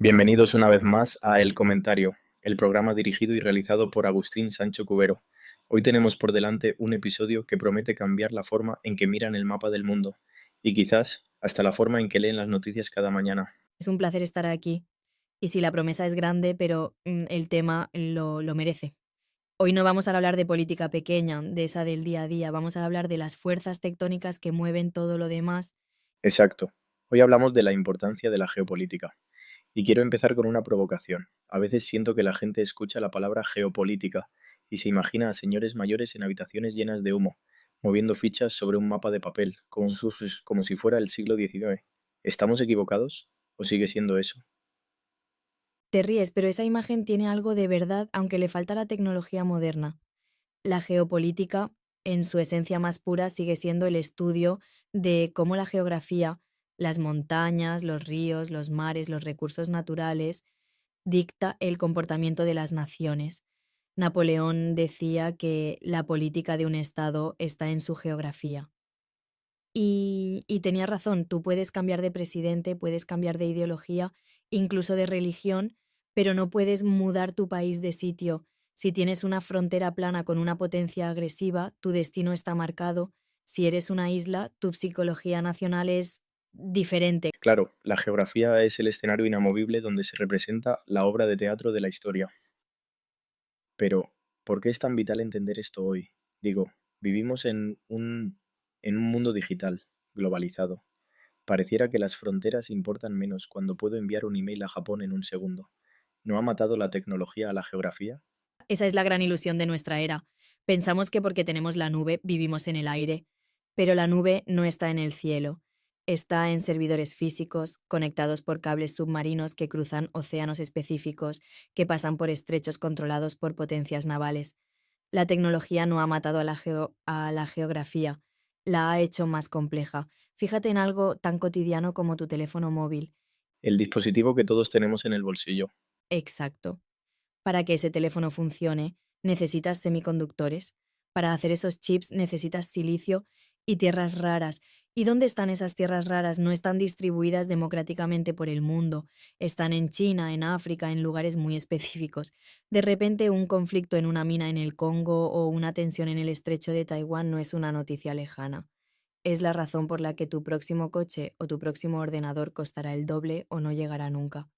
Bienvenidos una vez más a El Comentario, el programa dirigido y realizado por Agustín Sancho Cubero. Hoy tenemos por delante un episodio que promete cambiar la forma en que miran el mapa del mundo y quizás hasta la forma en que leen las noticias cada mañana. Es un placer estar aquí. Y sí, la promesa es grande, pero el tema lo merece. Hoy no vamos a hablar de política pequeña, de esa del día a día, vamos a hablar de las fuerzas tectónicas que mueven todo lo demás. Exacto. Hoy hablamos de la importancia de la geopolítica. Y quiero empezar con una provocación. A veces siento que la gente escucha la palabra geopolítica y se imagina a señores mayores en habitaciones llenas de humo, moviendo fichas sobre un mapa de papel, como si fuera el siglo XIX. ¿Estamos equivocados? ¿O sigue siendo eso? Te ríes, pero esa imagen tiene algo de verdad, aunque le falta la tecnología moderna. La geopolítica, en su esencia más pura, sigue siendo el estudio de cómo la geografía, las montañas, los ríos, los mares, los recursos naturales, dicta el comportamiento de las naciones. Napoleón decía que la política de un Estado está en su geografía. Y tenía razón, tú puedes cambiar de presidente, puedes cambiar de ideología, incluso de religión, pero no puedes mudar tu país de sitio. Si tienes una frontera plana con una potencia agresiva, tu destino está marcado. Si eres una isla, tu psicología nacional es diferente. Claro, la geografía es el escenario inamovible donde se representa la obra de teatro de la historia. Pero, ¿por qué es tan vital entender esto hoy? Digo, vivimos en un mundo digital, globalizado. Pareciera que las fronteras importan menos cuando puedo enviar un email a Japón en un segundo. ¿No ha matado la tecnología a la geografía? Esa es la gran ilusión de nuestra era. Pensamos que porque tenemos la nube vivimos en el aire, pero la nube no está en el cielo. Está en servidores físicos, conectados por cables submarinos que cruzan océanos específicos, que pasan por estrechos controlados por potencias navales. La tecnología no ha matado a la geografía, la ha hecho más compleja. Fíjate en algo tan cotidiano como tu teléfono móvil. El dispositivo que todos tenemos en el bolsillo. Exacto. Para que ese teléfono funcione, necesitas semiconductores. Para hacer esos chips necesitas silicio y tierras raras. ¿Y dónde están esas tierras raras? No están distribuidas democráticamente por el mundo. Están en China, en África, en lugares muy específicos. De repente, un conflicto en una mina en el Congo o una tensión en el estrecho de Taiwán no es una noticia lejana. Es la razón por la que tu próximo coche o tu próximo ordenador costará el doble o no llegará nunca.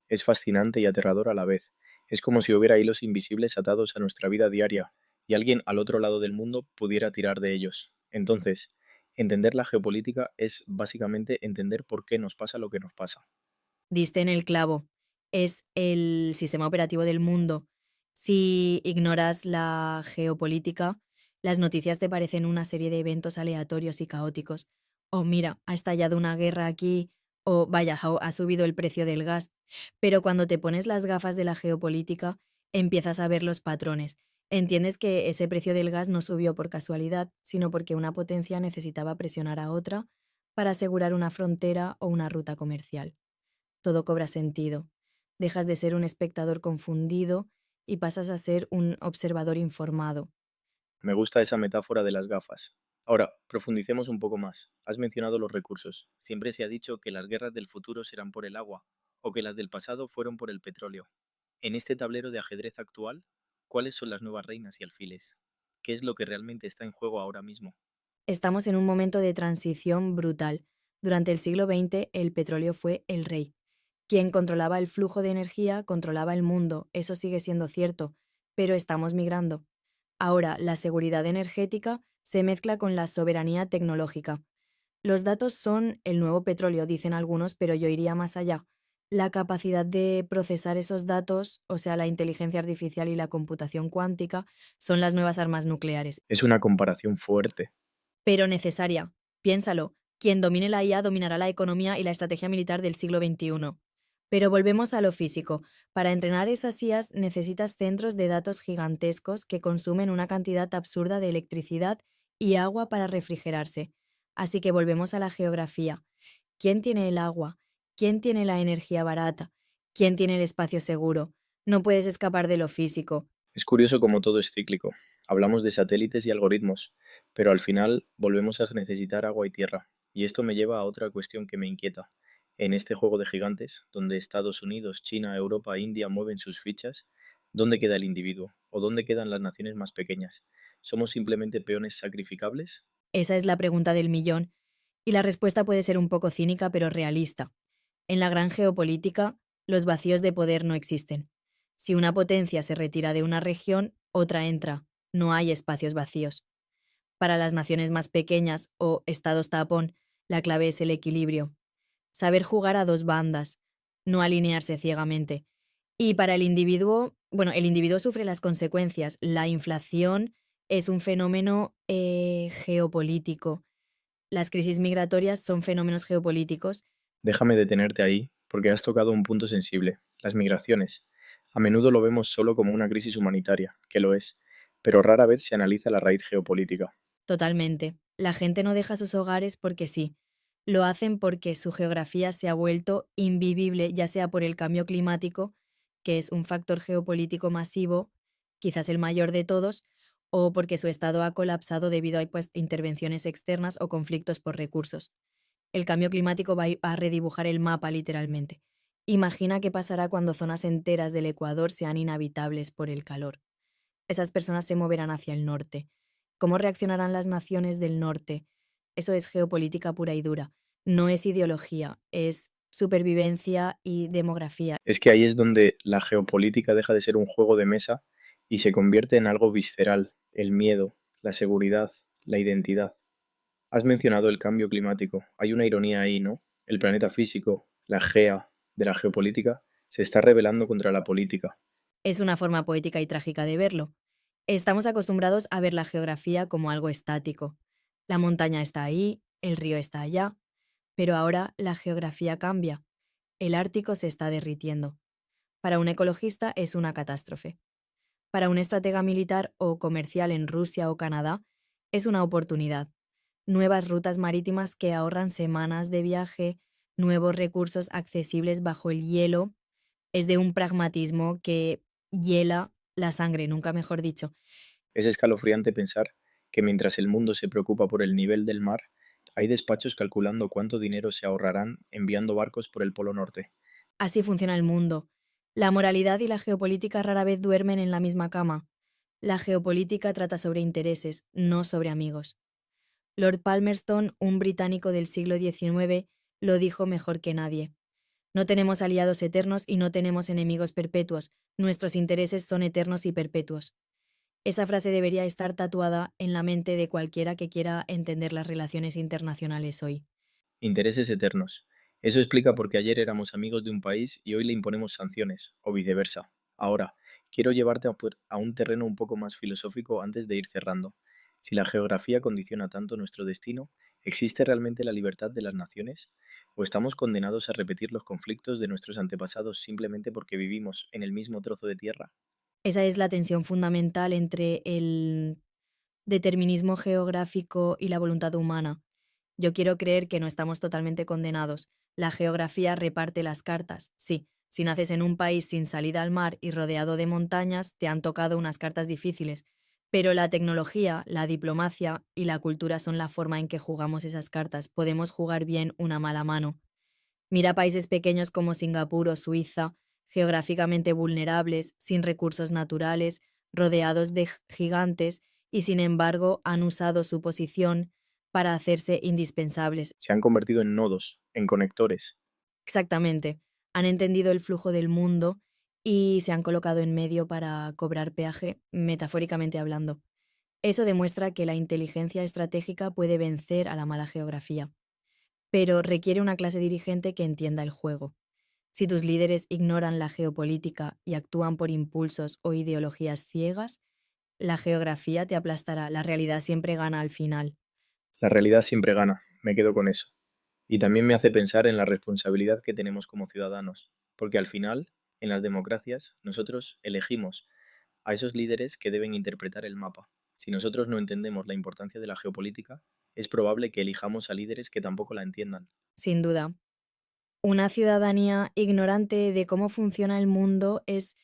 Es fascinante y aterrador a la vez. Es como si hubiera hilos invisibles atados a nuestra vida diaria y alguien al otro lado del mundo pudiera tirar de ellos. Entonces, entender la geopolítica es básicamente entender por qué nos pasa lo que nos pasa. Diste en el clavo. Es el sistema operativo del mundo. Si ignoras la geopolítica, las noticias te parecen una serie de eventos aleatorios y caóticos. O mira, ha estallado una guerra aquí, o vaya, ha subido el precio del gas. Pero cuando te pones las gafas de la geopolítica, empiezas a ver los patrones. Entiendes que ese precio del gas no subió por casualidad, sino porque una potencia necesitaba presionar a otra para asegurar una frontera o una ruta comercial. Todo cobra sentido. Dejas de ser un espectador confundido y pasas a ser un observador informado. Me gusta esa metáfora de las gafas. Ahora, profundicemos un poco más. Has mencionado los recursos. Siempre se ha dicho que las guerras del futuro serán por el agua, o que las del pasado fueron por el petróleo. En este tablero de ajedrez actual, ¿cuáles son las nuevas reinas y alfiles? ¿Qué es lo que realmente está en juego ahora mismo? Estamos en un momento de transición brutal. Durante el siglo XX el petróleo fue el rey. Quien controlaba el flujo de energía controlaba el mundo, eso sigue siendo cierto, pero estamos migrando. Ahora la seguridad energética se mezcla con la soberanía tecnológica. Los datos son el nuevo petróleo, dicen algunos, pero yo iría más allá. La capacidad de procesar esos datos, o sea, la inteligencia artificial y la computación cuántica, son las nuevas armas nucleares. Es una comparación fuerte. Pero necesaria. Piénsalo, quien domine la IA dominará la economía y la estrategia militar del siglo XXI. Pero volvemos a lo físico. Para entrenar esas IAs necesitas centros de datos gigantescos que consumen una cantidad absurda de electricidad y agua para refrigerarse. Así que volvemos a la geografía. ¿Quién tiene el agua? ¿Quién tiene la energía barata? ¿Quién tiene el espacio seguro? No puedes escapar de lo físico. Es curioso cómo todo es cíclico. Hablamos de satélites y algoritmos, pero al final volvemos a necesitar agua y tierra. Y esto me lleva a otra cuestión que me inquieta. En este juego de gigantes, donde Estados Unidos, China, Europa e India mueven sus fichas, ¿dónde queda el individuo? ¿O dónde quedan las naciones más pequeñas? ¿Somos simplemente peones sacrificables? Esa es la pregunta del millón, y la respuesta puede ser un poco cínica pero realista. En la gran geopolítica, los vacíos de poder no existen. Si una potencia se retira de una región, otra entra. No hay espacios vacíos. Para las naciones más pequeñas o estados tapón, la clave es el equilibrio. Saber jugar a dos bandas, no alinearse ciegamente. Y para el individuo, bueno, el individuo sufre las consecuencias. La inflación es un fenómeno geopolítico. Las crisis migratorias son fenómenos geopolíticos. Déjame detenerte ahí, porque has tocado un punto sensible, las migraciones. A menudo lo vemos solo como una crisis humanitaria, que lo es, pero rara vez se analiza la raíz geopolítica. Totalmente. La gente no deja sus hogares porque sí. Lo hacen porque su geografía se ha vuelto invivible, ya sea por el cambio climático, que es un factor geopolítico masivo, quizás el mayor de todos, o porque su estado ha colapsado debido a pues, intervenciones externas o conflictos por recursos. El cambio climático va a redibujar el mapa literalmente. Imagina qué pasará cuando zonas enteras del Ecuador sean inhabitables por el calor. Esas personas se moverán hacia el norte. ¿Cómo reaccionarán las naciones del norte? Eso es geopolítica pura y dura. No es ideología, es supervivencia y demografía. Es que ahí es donde la geopolítica deja de ser un juego de mesa y se convierte en algo visceral, el miedo, la seguridad, la identidad. Has mencionado el cambio climático. Hay una ironía ahí, ¿no? El planeta físico, la gea de la geopolítica, se está rebelando contra la política. Es una forma poética y trágica de verlo. Estamos acostumbrados a ver la geografía como algo estático. La montaña está ahí, el río está allá, pero ahora la geografía cambia. El Ártico se está derritiendo. Para un ecologista es una catástrofe. Para un estratega militar o comercial en Rusia o Canadá, es una oportunidad. Nuevas rutas marítimas que ahorran semanas de viaje, nuevos recursos accesibles bajo el hielo, es de un pragmatismo que hiela la sangre, nunca mejor dicho. Es escalofriante pensar que mientras el mundo se preocupa por el nivel del mar, hay despachos calculando cuánto dinero se ahorrarán enviando barcos por el Polo Norte. Así funciona el mundo. La moralidad y la geopolítica rara vez duermen en la misma cama. La geopolítica trata sobre intereses, no sobre amigos. Lord Palmerston, un británico del siglo XIX, lo dijo mejor que nadie. No tenemos aliados eternos y no tenemos enemigos perpetuos. Nuestros intereses son eternos y perpetuos. Esa frase debería estar tatuada en la mente de cualquiera que quiera entender las relaciones internacionales hoy. Intereses eternos. Eso explica por qué ayer éramos amigos de un país y hoy le imponemos sanciones, o viceversa. Ahora, quiero llevarte a un terreno un poco más filosófico antes de ir cerrando. Si la geografía condiciona tanto nuestro destino, ¿existe realmente la libertad de las naciones? ¿O estamos condenados a repetir los conflictos de nuestros antepasados simplemente porque vivimos en el mismo trozo de tierra? Esa es la tensión fundamental entre el determinismo geográfico y la voluntad humana. Yo quiero creer que no estamos totalmente condenados. La geografía reparte las cartas. Sí, si naces en un país sin salida al mar y rodeado de montañas, te han tocado unas cartas difíciles. Pero la tecnología, la diplomacia y la cultura son la forma en que jugamos esas cartas. Podemos jugar bien una mala mano. Mira países pequeños como Singapur o Suiza, geográficamente vulnerables, sin recursos naturales, rodeados de gigantes, y sin embargo han usado su posición para hacerse indispensables. Se han convertido en nodos, en conectores. Exactamente. Han entendido el flujo del mundo y se han colocado en medio para cobrar peaje, metafóricamente hablando. Eso demuestra que la inteligencia estratégica puede vencer a la mala geografía, pero requiere una clase dirigente que entienda el juego. Si tus líderes ignoran la geopolítica y actúan por impulsos o ideologías ciegas, la geografía te aplastará, la realidad siempre gana al final. La realidad siempre gana, me quedo con eso. Y también me hace pensar en la responsabilidad que tenemos como ciudadanos, porque al final, en las democracias, nosotros elegimos a esos líderes que deben interpretar el mapa. Si nosotros no entendemos la importancia de la geopolítica, es probable que elijamos a líderes que tampoco la entiendan. Sin duda. Una ciudadanía ignorante de cómo funciona el mundo es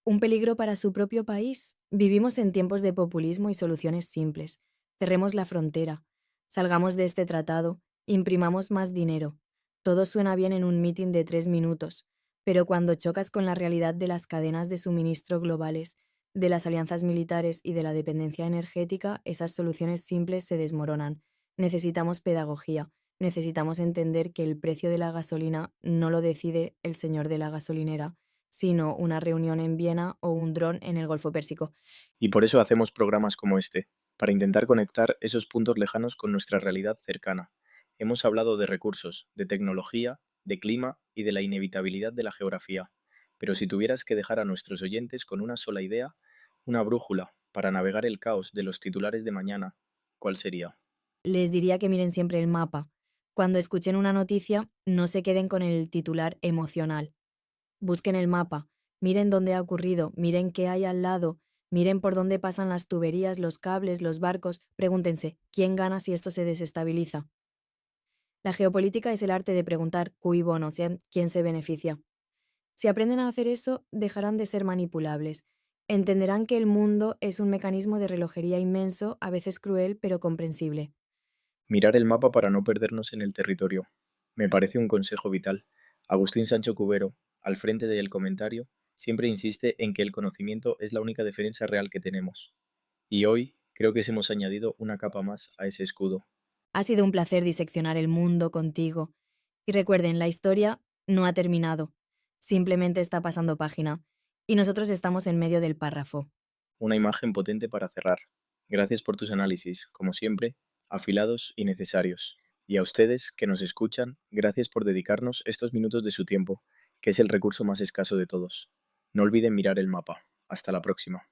un peligro para su propio país. Vivimos en tiempos de populismo y soluciones simples. Cerremos la frontera, salgamos de este tratado, imprimamos más dinero. Todo suena bien en un meeting de 3 minutos, pero cuando chocas con la realidad de las cadenas de suministro globales, de las alianzas militares y de la dependencia energética, esas soluciones simples se desmoronan. Necesitamos pedagogía, necesitamos entender que el precio de la gasolina no lo decide el señor de la gasolinera, sino una reunión en Viena o un dron en el Golfo Pérsico. Y por eso hacemos programas como este, para intentar conectar esos puntos lejanos con nuestra realidad cercana. Hemos hablado de recursos, de tecnología, de clima y de la inevitabilidad de la geografía. Pero si tuvieras que dejar a nuestros oyentes con una sola idea, una brújula, para navegar el caos de los titulares de mañana, ¿cuál sería? Les diría que miren siempre el mapa. Cuando escuchen una noticia, no se queden con el titular emocional. Busquen el mapa, miren dónde ha ocurrido, miren qué hay al lado, miren por dónde pasan las tuberías, los cables, los barcos, pregúntense, ¿quién gana si esto se desestabiliza? La geopolítica es el arte de preguntar cui bono, sean quién se beneficia. Si aprenden a hacer eso, dejarán de ser manipulables. Entenderán que el mundo es un mecanismo de relojería inmenso, a veces cruel, pero comprensible. Mirar el mapa para no perdernos en el territorio. Me parece un consejo vital. Agustín Sancho Cubero, al frente del comentario, siempre insiste en que el conocimiento es la única defensa real que tenemos. Y hoy creo que hemos añadido una capa más a ese escudo. Ha sido un placer diseccionar el mundo contigo. Y recuerden, la historia no ha terminado, simplemente está pasando página. Y nosotros estamos en medio del párrafo. Una imagen potente para cerrar. Gracias por tus análisis, como siempre, afilados y necesarios. Y a ustedes que nos escuchan, gracias por dedicarnos estos minutos de su tiempo, que es el recurso más escaso de todos. No olviden mirar el mapa. Hasta la próxima.